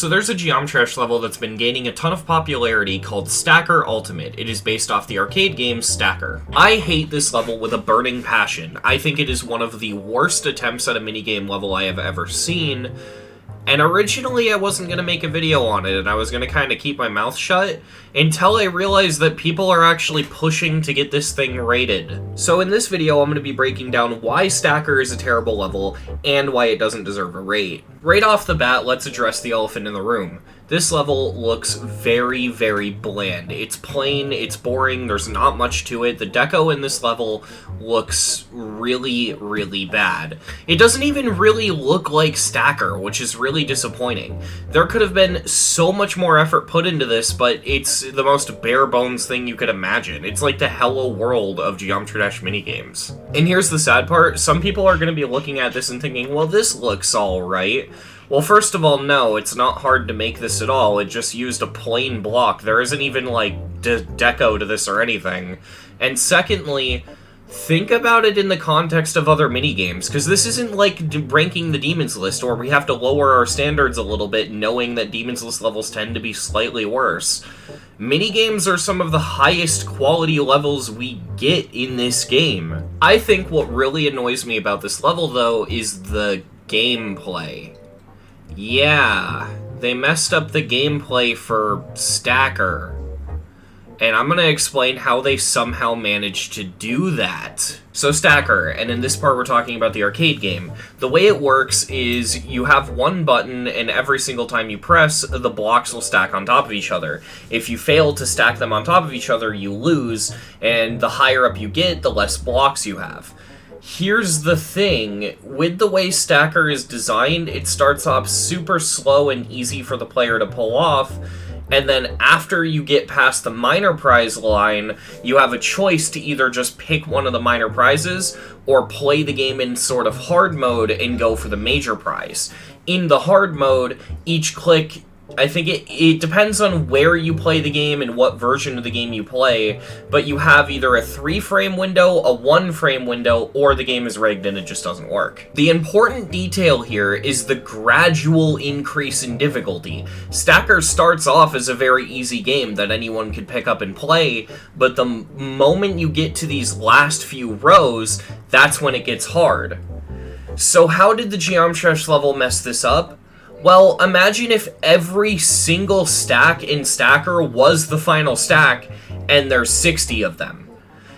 So there's a Geometresh level that's been gaining a ton of popularity called Stacker Ultimate. It is based off the arcade game Stacker. I hate this level with a burning passion. I think it is one of the worst attempts at a minigame level I have ever seen. And originally I wasn't going to make a video on it, and I was going to kind of keep my mouth shut until I realized that people are actually pushing to get this thing rated. So in this video, I'm going to be breaking down why Stacker is a terrible level, and why it doesn't deserve a rate. Right off the bat, let's address the elephant in the room. This level looks very, very bland. It's plain, it's boring, there's not much to it. The deco in this level looks really, really bad. It doesn't even really look like Stacker, which is really disappointing. There could have been so much more effort put into this, but it's the most bare-bones thing you could imagine. It's like the Hello World of Geometry Dash minigames. And here's the sad part, some people are going to be looking at this and thinking, well, this looks alright. Well, first of all, no, it's not hard to make this at all. It just used a plain block. There isn't even, like, deco to this or anything. And secondly, think about it in the context of other minigames, because this isn't like ranking the Demon's List, where we have to lower our standards a little bit, knowing that Demon's List levels tend to be slightly worse. Minigames are some of the highest quality levels we get in this game. I think what really annoys me about this level, though, is the gameplay. Yeah, they messed up the gameplay for Stacker. And I'm gonna explain how they somehow managed to do that. So Stacker, and in this part we're talking about the arcade game. The way it works is you have one button, and every single time you press, the blocks will stack on top of each other. If you fail to stack them on top of each other, you lose, and the higher up you get, the less blocks you have. Here's the thing, with the way Stacker is designed, it starts off super slow and easy for the player to pull off, and then after you get past the minor prize line, you have a choice to either just pick one of the minor prizes, or play the game in sort of hard mode and go for the major prize. In the hard mode, each click, I think it depends on where you play the game and what version of the game you play, but you have either a 3-frame window, a 1-frame window, or the game is rigged and it just doesn't work. The important detail here is the gradual increase in difficulty. Stacker starts off as a very easy game that anyone could pick up and play, but the moment you get to these last few rows, that's when it gets hard. So how did the Geometresh level mess this up? Well, imagine if every single stack in Stacker was the final stack, and there's 60 of them.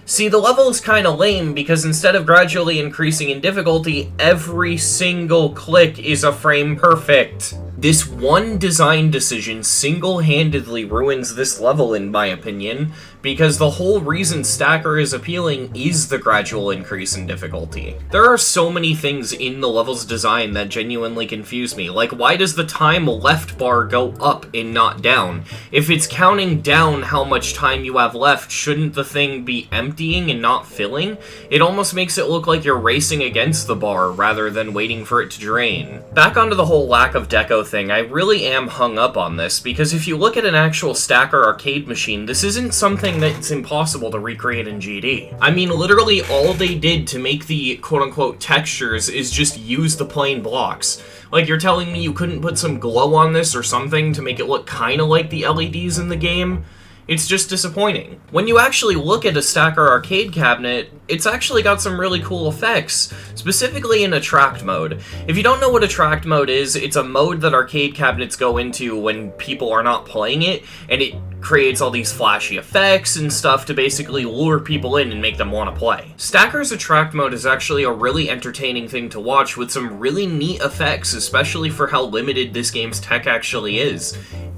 See, the level is kinda lame because instead of gradually increasing in difficulty, every single click is a frame perfect. This one design decision single-handedly ruins this level, in my opinion, because the whole reason Stacker is appealing is the gradual increase in difficulty. There are so many things in the level's design that genuinely confuse me, like why does the time left bar go up and not down? If it's counting down how much time you have left, shouldn't the thing be emptying and not filling? It almost makes it look like you're racing against the bar rather than waiting for it to drain. Back onto the whole lack of deco thing, I really am hung up on this, because if you look at an actual Stacker arcade machine, this isn't something that's impossible to recreate in GD. I mean, literally all they did to make the quote-unquote textures is just use the plain blocks. Like, you're telling me you couldn't put some glow on this or something to make it look kinda like the LEDs in the game? It's just disappointing. When you actually look at a Stacker arcade cabinet, it's actually got some really cool effects, specifically in attract mode. If you don't know what attract mode is, it's a mode that arcade cabinets go into when people are not playing it, and it creates all these flashy effects and stuff to basically lure people in and make them want to play. Stacker's attract mode is actually a really entertaining thing to watch with some really neat effects, especially for how limited this game's tech actually is.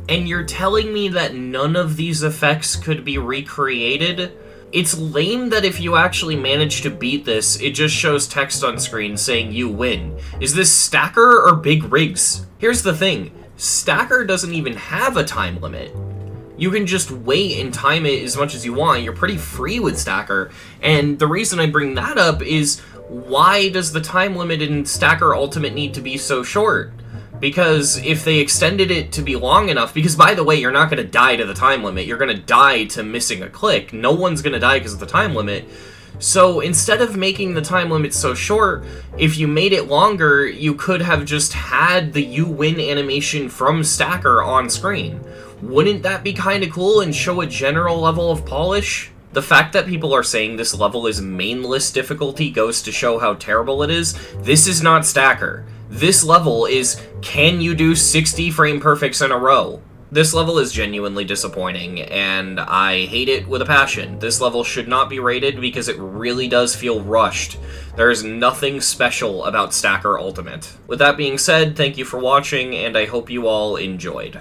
And you're telling me that none of these effects could be recreated? It's lame that if you actually manage to beat this, it just shows text on screen saying you win. Is this Stacker or Big Rigs? Here's the thing, Stacker doesn't even have a time limit. You can just wait and time it as much as you want. You're pretty free with Stacker, and the reason I bring that up is, why does the time limit in Stacker Ultimate need to be so short? Because if they extended it to be long enough, because by the way, you're not going to die to the time limit, you're going to die to missing a click. No one's going to die because of the time limit. So instead of making the time limit so short, if you made it longer, you could have just had the you win animation from Stacker on screen. Wouldn't that be kinda cool and show a general level of polish? The fact that people are saying this level is mainless difficulty goes to show how terrible it is. This is not Stacker. This level is, can you do 60 frame perfects in a row? This level is genuinely disappointing, and I hate it with a passion. This level should not be rated because it really does feel rushed. There is nothing special about Stacker Ultimate. With that being said, thank you for watching, and I hope you all enjoyed.